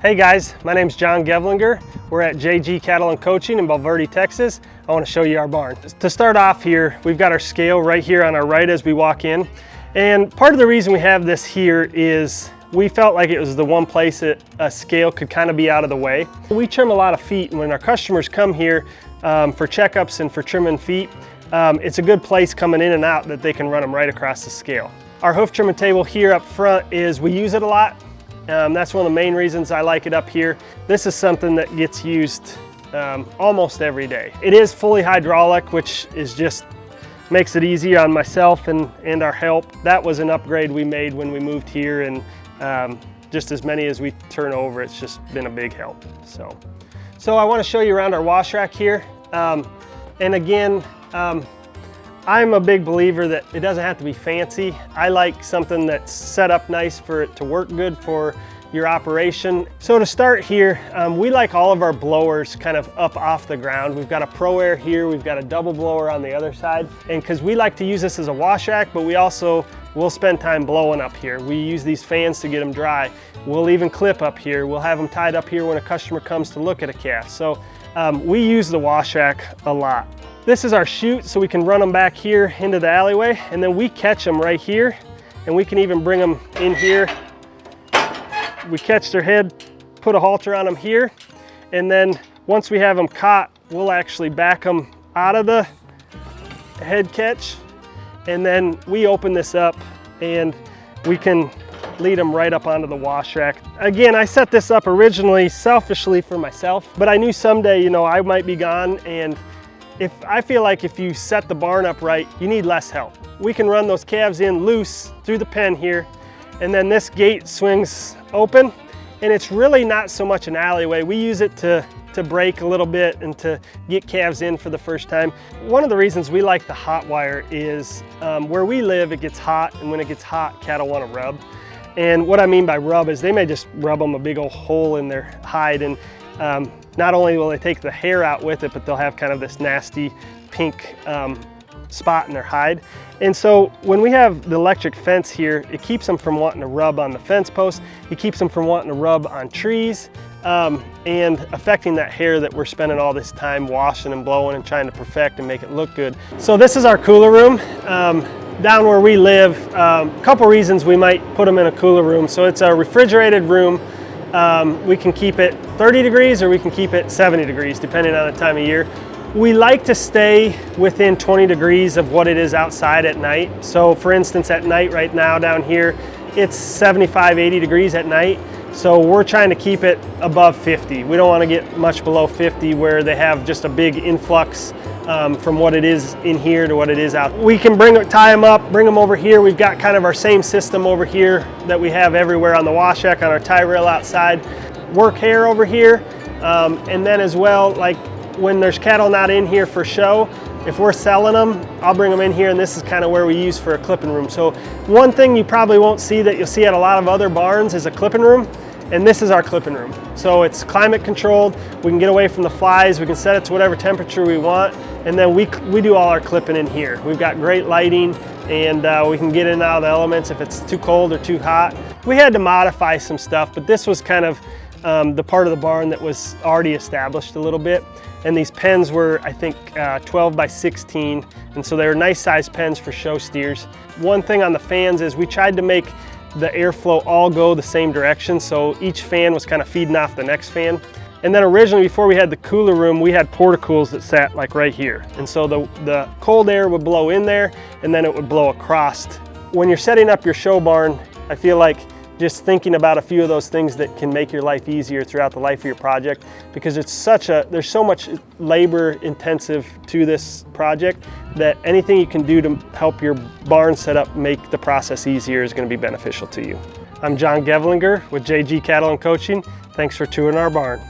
Hey guys, my name's John Gevlinger. We're at JG Cattle and Coaching in Bulverde, Texas. I want to show you our barn. To start off here, we've got our scale right here on our right as we walk in. And part of the reason we have this here is we felt like it was the one place that a scale could kind of be out of the way. We trim a lot of feet, and when our customers come here for checkups and for trimming feet, it's a good place coming in and out that they can run them right across the scale. Our hoof trimming table here up front is, we use it a lot. That's one of the main reasons I like it up here. This is something that gets used almost every day. It is fully hydraulic, which is just makes it easier on myself and our help. That was an upgrade we made when we moved here, and just as many as we turn over, it's just been a big help. So I want to show you around our wash rack here. And again, I'm a big believer that it doesn't have to be fancy. I like something that's set up nice for it to work good for your operation. So to start here, we like all of our blowers kind of up off the ground. We've got a Pro Air here, we've got a double blower on the other side. And because we like to use this as a wash rack, but we also will spend time blowing up here. We use these fans to get them dry. We'll even clip up here. We'll have them tied up here when a customer comes to look at a calf. So we use the wash rack a lot. This is our chute, so we can run them back here into the alleyway, and then we catch them right here, and we can even bring them in here. We catch their head, put a halter on them here, and then once we have them caught, we'll actually back them out of the head catch, and then we open this up and we can lead them right up onto the wash rack. Again, I set this up originally selfishly for myself, but I knew someday, you know, I might be gone, and I feel like if you set the barn up right, you need less help. We can run those calves in loose through the pen here, and then this gate swings open, and it's really not so much an alleyway. We use it to brake a little bit and to get calves in for the first time. One of the reasons we like the hot wire is where we live, it gets hot, and when it gets hot, cattle want to rub. And what I mean by rub is they may just rub them a big old hole in their hide, and not only will they take the hair out with it, but they'll have kind of this nasty pink spot in their hide. And so when we have the electric fence here, it keeps them from wanting to rub on the fence post. It keeps them from wanting to rub on trees and affecting that hair that we're spending all this time washing and blowing and trying to perfect and make it look good. So this is our cooler room. Down where we live, a couple reasons we might put them in a cooler room. So it's a refrigerated room. We can keep it 30 degrees or we can keep it 70 degrees depending on the time of year. We like to stay within 20 degrees of what it is outside at night. So for instance, at night right now down here, it's 75, 80 degrees at night. So we're trying to keep it above 50. We don't want to get much below 50 where they have just a big influx from what it is in here to what it is out. We can tie them up, bring them over here. We've got kind of our same system over here that we have everywhere on the wash rack, on our tie rail outside. Work hair over here, and then as well, like when there's cattle not in here for show, if we're selling them, I'll bring them in here, and this is kind of where we use for a clipping room. So one thing you probably won't see that you'll see at a lot of other barns is a clipping room, and this is our clipping room. So it's climate controlled, we can get away from the flies, we can set it to whatever temperature we want, and then we do all our clipping in here. We've got great lighting, and we can get in and out of the elements if it's too cold or too hot. We had to modify some stuff, but this was kind of the part of the barn that was already established a little bit. And these pens were, I think, 12 by 16, and so they were nice sized pens for show steers. One thing on the fans is we tried to make the airflow all go the same direction, so each fan was kind of feeding off the next fan. And then originally, before we had the cooler room, we had portacools that sat like right here. And so the cold air would blow in there, and then it would blow across. When you're setting up your show barn, I feel like just thinking about a few of those things that can make your life easier throughout the life of your project, because there's so much labor intensive to this project that anything you can do to help your barn setup make the process easier is going to be beneficial to you. I'm John Gevlinger with JG Cattle and Coaching. Thanks for touring our barn.